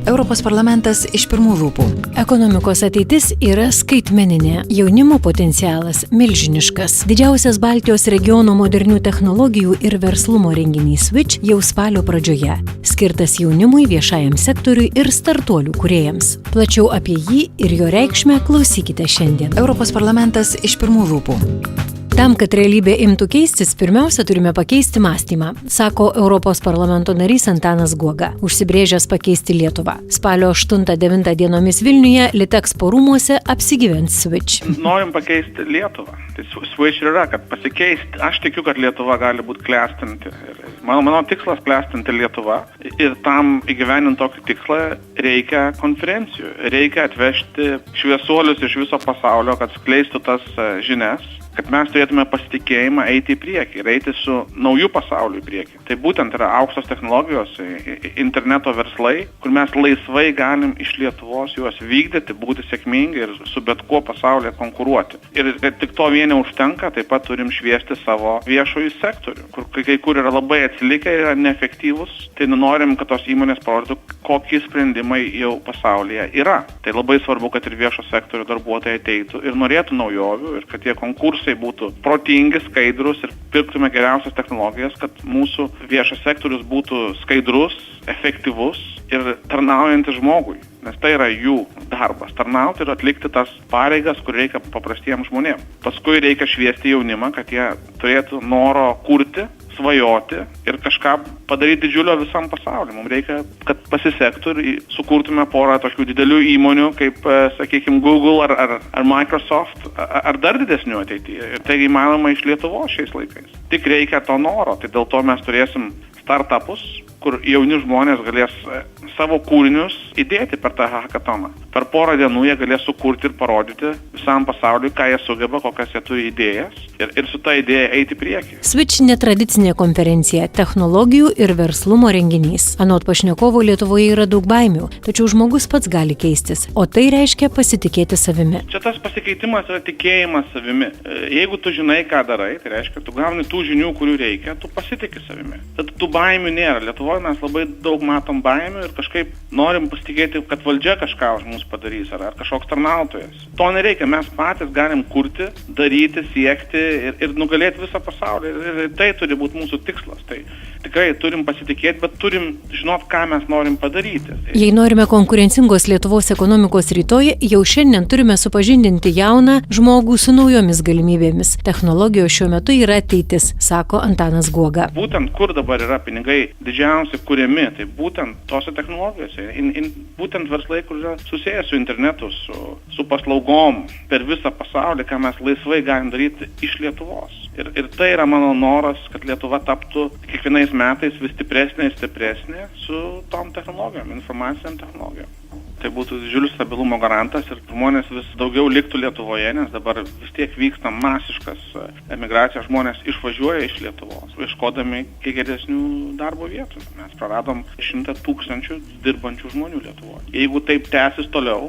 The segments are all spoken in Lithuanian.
Europos parlamentas iš pirmų lūpų. Ekonomikos ateitis yra skaitmeninė. Jaunimo potencialas milžiniškas. Didžiausias Baltijos regiono modernių technologijų ir verslumo renginys Switch jau spalio pradžioje. Skirtas jaunimui, viešajam sektoriui ir startuolių kūrėjams. Plačiau apie jį ir jo reikšmę klausykite šiandien. Europos parlamentas iš pirmų lūpų. Tam, kad realybė imtų keistis, pirmiausia turime pakeisti mąstymą, sako Europos parlamento narys Antanas Guoga, užsibrėžęs pakeisti Lietuvą. Spalio 8-9 dienomis Vilniuje Litexpo rūmuose apsigyvens Switch. Norim pakeisti Lietuvą. Tai Switch yra, kad pasikeisti. Aš tikiu, kad Lietuva gali būti klestinti. Mano tikslas klestinti Lietuvą. Ir tam įgyveninti tokį tikslą reikia konferencijų. Reikia atvežti šviesuolius iš viso pasaulio, kad skleistų tas žinias, kad mes turėtume pasitikėjimą eiti į priekį ir eiti su naujų pasauliu į priekį. Tai būtent yra aukštos technologijos, interneto verslai, kur mes laisvai galim iš Lietuvos juos vykdyti, būti sėkmingi ir su bet kuo pasaulyje konkuruoti. Ir tik to vieni užtenka, taip pat turim šviesti savo viešųjų sektorių, kur kai kur yra labai atsilikę ir yra neefektyvus, tai norim, kad tos įmonės parodytų, kokie sprendimai jau pasaulyje yra. Tai labai svarbu, kad ir viešo sektorių darbuotojai ateitų ir norėtų naujovių ir kad tie konkursai būtų protingi, skaidrus ir pirktume geriausias technologijas, kad mūsų viešas sektorius būtų skaidrus, efektyvus ir tarnaujantis žmogui. Nes tai yra jų darbas. Tarnauti ir atlikti tas pareigas, kur reikia paprastiems žmonėms. Paskui reikia šviesti jaunimą, kad jie turėtų noro kurti, svajoti ir kažką padaryti didžiulio visam pasauliu. Mums reikia, kad pasisektų ir sukurtume porą tokių didelių įmonių, kaip, sakykime, Google ar Microsoft, ar dar didesnių ateityje. Ir tai įmanoma iš Lietuvos šiais laikais. Tik reikia to noro. Tai dėl to mes turėsim startupus, kur jauni žmonės galės savo kūrinius įdėti per tą hackatoną. Per porą dienų jie galės sukurti ir parodyti visam pasauliui, ką jie sugeba, kokias jie turi idėjas ir su ta idėja eiti į priekį. Switch netradicinė konferencija, technologijų ir verslumo renginys. Anot pašnekovo, Lietuvoje yra daug baimių, tačiau žmogus pats gali keistis, o tai reiškia pasitikėti savimi. Čia tas pasikeitimas yra tikėjimas savimi. Jeigu tu žinai, ką darai, tai reiškia, tu gauni tų žinių, kurių reikia, tu pasitikė savimi. Tad tų baimių nėra. Lietuvoje mes labai daug matom baimių ir kažkaip norim pasitikėti, kad valdžia kažką už mus padarys ar kažkoks tarnautojas. To nereikia, mes patys galim kurti, daryti, siekti ir nugalėti visą pasaulį. Ir tai turi būti mūsų tikslas. Tai tikrai turim pasitikėti, bet turim žinot, ką mes norim padaryti. Jei norime konkurencingos Lietuvos ekonomikos rytoj, jau šiandien turime supažindinti jauną žmogų su naujomis galimybėmis. Technologijos šiuo metu yra ateitis, sako Antanas Guoga. Būtent kur dabar yra pinigai didžiausiai kuriami, tai būtent tose technologijose, būtent verslai, kur yra susijęs su internetu, su paslaugom per visą pasaulį, ką mes laisvai galim daryti iš Lietuvos. Ir tai yra mano noras, kad Lietuva taptų kiekvienais metais vis stipresnė ir stipresnė su tom technologijom, informaciniam technologijom. Tai būtų didžiulis stabilumo garantas ir žmonės vis daugiau liktų Lietuvoje, nes dabar vis tiek vyksta masiškas emigracija, žmonės išvažiuoja iš Lietuvos, ieškodami kiek geresnių darbo vietų. Mes praradom 100 000 dirbančių žmonių Lietuvoje. Jeigu taip tęsis toliau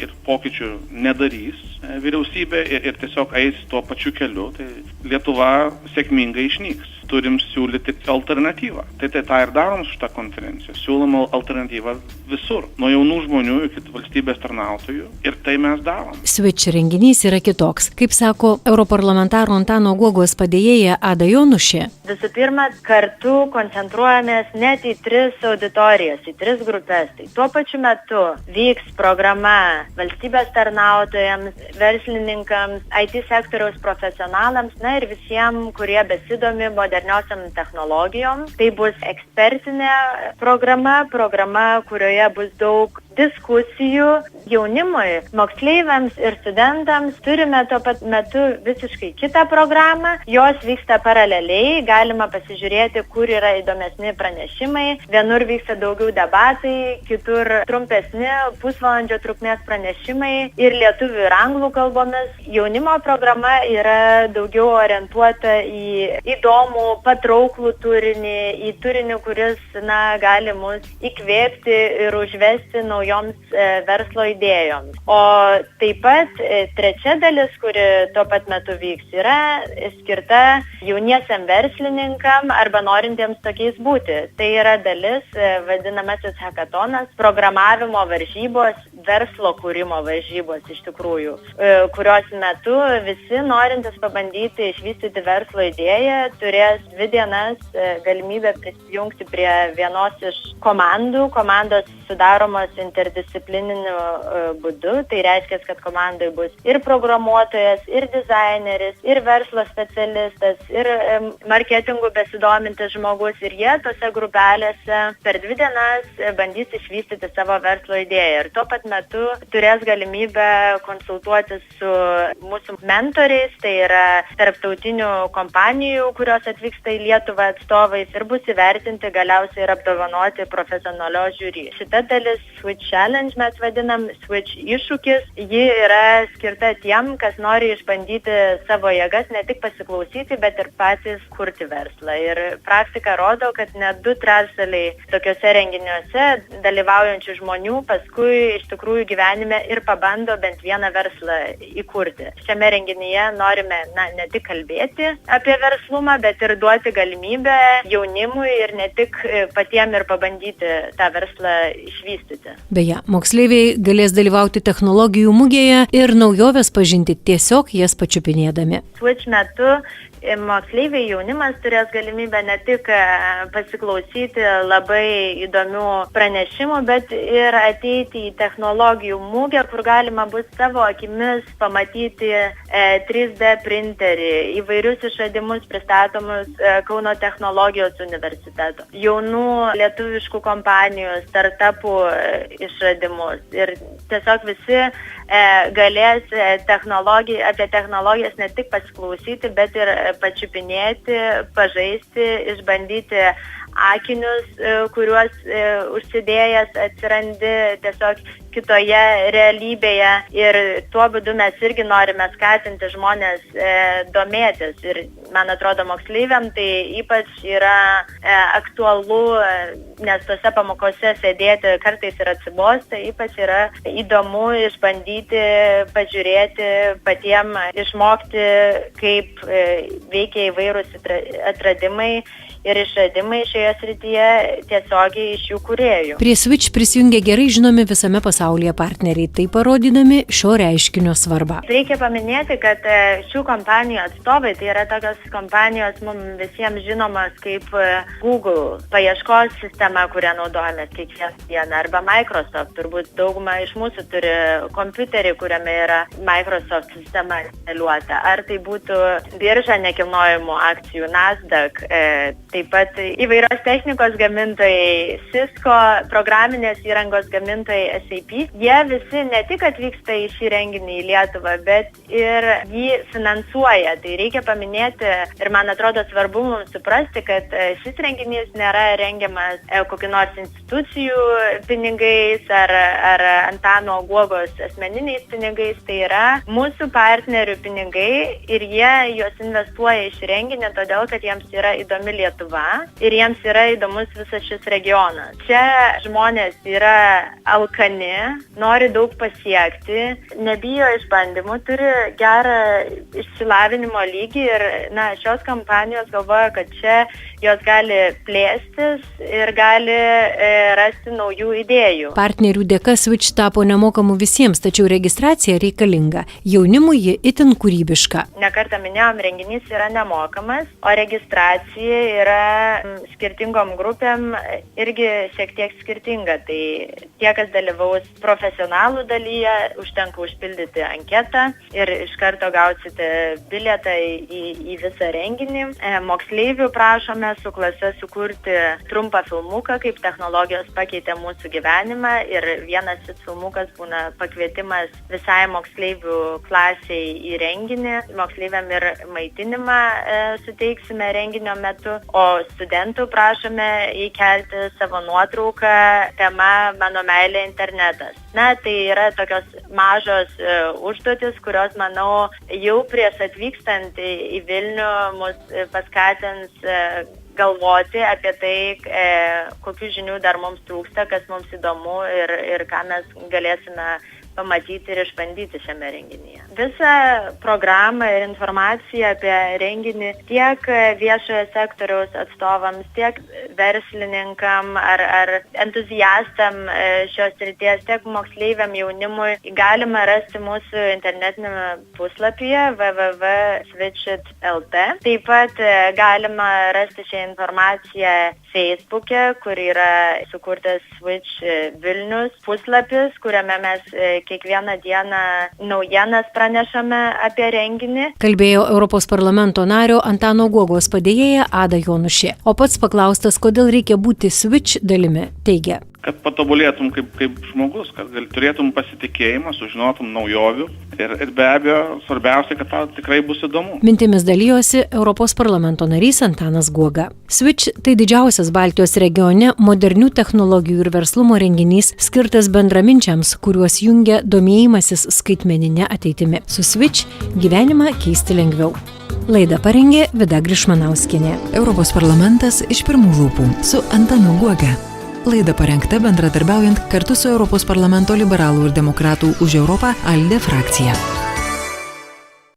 ir pokyčių nedarys vyriausybė ir tiesiog eis tuo pačiu keliu, tai Lietuva sėkmingai išnyks. Turim siūlyti alternatyvą. Tai tą ir darom su šitą konferenciją. Siūlom alternatyvą visur. Nuo jaunų žmonių iki valstybės tarnautojų. Ir tai mes darom. Switch renginys yra kitoks. Kaip sako europarlamentaro Antano Guogos padėjėja Ada Jonušė. Visų pirma, kartu koncentruojamės net į 3 auditorijas, į 3 grupės. Tai tuo pačiu metu vyks programa valstybės tarnautojams, verslininkams, IT sektoriaus profesionalams, na ir visiems, kurie besidomi moderniosiam technologijom. Tai bus ekspertinė programa, kurioje bus daug diskusijų jaunimui, moksleiviams ir studentams. Turime tuo pat metu visiškai kitą programą. Jos vyksta paraleliai, galima pasižiūrėti, kur yra įdomesni pranešimai. Vienur vyksta daugiau debatai, kitur trumpesni, pusvalandžio trukmės pranešimai ir lietuvių ir anglų kalbomis. Jaunimo programa yra daugiau orientuota į įdomų, patrauklų turinį, į turinį, kuris gali mus įkvėpti ir užvesti naujų naujoms verslo idėjoms. O taip pat trečia dalis, kuri tuo pat metu vyks, yra skirta jauniesiam verslininkam arba norintiems tokiais būti. Tai yra dalis, vadinamasis hackathonas, programavimo varžybos, verslo kūrimo varžybos iš tikrųjų, kurios metu visi norintys pabandyti išvystyti verslo idėją turės 2 dienas galimybę prisijungti prie vienos iš komandų. Komandos sudaromos interdisciplininiu būdu, tai reiškia, kad komandai bus ir programuotojas, ir dizaineris, ir verslo specialistas, ir marketingu besidomintis žmogus, ir jie tose grupelėse per 2 dienas bandys išvystyti savo verslo idėją. Ir tuo pat metu turės galimybę konsultuotis su mūsų mentoriais, tai yra tarptautinių kompanijų, kurios atvyksta į Lietuvą atstovais ir bus įvertinti galiausiai ir apdovanoti profesionalios žiūri. Šita dalis Switch Challenge mes vadinam Switch iššūkis. Ji yra skirta tiem, kas nori išbandyti savo jėgas, ne tik pasiklausyti, bet ir patys kurti verslą. Ir praktika rodo, kad net 2/3 tokiuose renginiuose dalyvaujančių žmonių paskui iš tikrųjų gyvenime ir pabando bent vieną verslą įkurti. Šiame renginyje norime ne tik kalbėti apie verslumą, bet ir duoti galimybę jaunimui ir ne tik patiem ir pabandyti tą verslą išvystyti. Beje, moksleiviai galės dalyvauti technologijų mugėje ir naujoves pažinti tiesiog jas pačiupinėdami. Switch metu moksleiviai jaunimas turės galimybę ne tik pasiklausyti labai įdomių pranešimų, bet ir ateiti į technologijų mugę, kur galima bus savo akimis pamatyti 3D printerį, įvairius išradimus pristatomus Kauno technologijos universiteto, jaunų lietuviškų kompanijų, startupų išradimus. Ir tiesiog visi galės apie technologijas ne tik pasiklausyti, bet ir pačiupinėti, pažaisti, išbandyti akinius, kuriuos užsidėjęs atsirandi tiesiog kitoje realybėje. Ir tuo būdu mes irgi norime skatinti žmonės domėtis. Ir man atrodo, moksleiviam tai ypač yra aktualu, nes tose pamokose sėdėti kartais ir atsibosta, ypač yra įdomu išbandyti, pažiūrėti, patiem išmokti, kaip veikia įvairūs atradimai ir išradimai šioje srityje tiesiogiai iš jų kūrėjų. Prie Switch prisijungia gerai žinomi visame pasaulyje partneriai, tai parodydami šio reiškinio svarbą. Reikia paminėti, kad šių kompanijų atstovai, tai yra tokios kompanijos mums visiems žinomas kaip Google, paieškos sistema, kurią naudojame kiekvieną dieną, arba Microsoft. Turbūt dauguma iš mūsų turi kompiuterį, kuriame yra Microsoft sistema instaliuota. Ar tai būtų birža nekilnojamų akcijų Nasdaq, taip pat įvairios technikos gamintojai, Cisco, programinės įrangos gamintojai SAP. Jie visi ne tik atvyksta į šį renginį į Lietuvą, bet ir jį finansuoja. Tai reikia paminėti ir man atrodo svarbu mums suprasti, kad šis renginys nėra rengiamas kokių nors institucijų pinigais ar Antano Guogos asmeniniais pinigais. Tai yra mūsų partnerių pinigai ir jie juos investuoja į šį renginį, todėl kad jiems yra įdomi Lietuva ir jiems yra įdomus visas šis regionas. Čia žmonės yra alkani, nori daug pasiekti, nebijo išbandymų, turi gerą išsilavinimo lygį ir šios kompanijos galvoja, kad čia jos gali plėstis ir gali rasti naujų idėjų. Partnerių dėka Switch tapo nemokamu visiems, tačiau registracija reikalinga. Jaunimui ji itin kūrybiška. Nekartą minėjom, renginys yra nemokamas, o registracija yra skirtingom grupėm irgi šiek tiek skirtinga. Tai tie, kas dalyvaus profesionalų dalyje, užtenka užpildyti anketą ir iš karto gausite bilietą į visą renginį. Moksleivių prašome su klase sukurti trumpą filmuką, kaip technologijos pakeitė mūsų gyvenimą, ir vienas šis filmukas būna pakvietimas visai moksleivių klasiai į renginį. Moksleiviam ir maitinimą suteiksime renginio metu, o studentų prašome įkelti savo nuotrauką tema Mano meilė internetas. Tai yra tokios mažos užduotis, kurios, manau, jau prieš atvykstant į Vilnių mus paskatins galvoti apie tai, kokių žinių dar mums trūksta, kas mums įdomu ir ką mes galėsime pamatyti ir išbandyti šiame renginyje. Visą programą ir informaciją apie renginį tiek viešojo sektoriaus atstovams, tiek verslininkam ar entuziastam šios srities, tiek moksleiviam jaunimui galima rasti mūsų internetinėme puslapyje www.switchit.lt. Taip pat galima rasti šią informaciją Facebook'e, kur yra sukurtas Switch Vilnius puslapis, kuriame mes kiekvieną dieną naujienas pranešame apie renginį. Kalbėjo Europos parlamento nario Antano Guogos padėjėja Ada Jonušė. O pats paklaustas, kodėl reikia būti Switch dalimi, teigia. Kad patobulėtum kaip žmogus, kad turėtum pasitikėjimą, sužinotum naujovių ir be abejo, svarbiausia, kad tau tikrai bus įdomu. Mintimis dalyjosi Europos parlamento narys Antanas Guoga. Switch tai didžiausias Baltijos regione modernių technologijų ir verslumo renginys skirtas bendraminčiams, kuriuos jungia domėjimasis skaitmeninė ateitimi. Su Switch gyvenimą keisti lengviau. Laidą parengė Vida Grišmanauskienė. Europos parlamentas iš pirmų lūpų su Antanu Guoga. Laida parengta bendradarbiaujant kartu su Europos parlamento liberalų ir demokratų už Europą ALDE frakcija.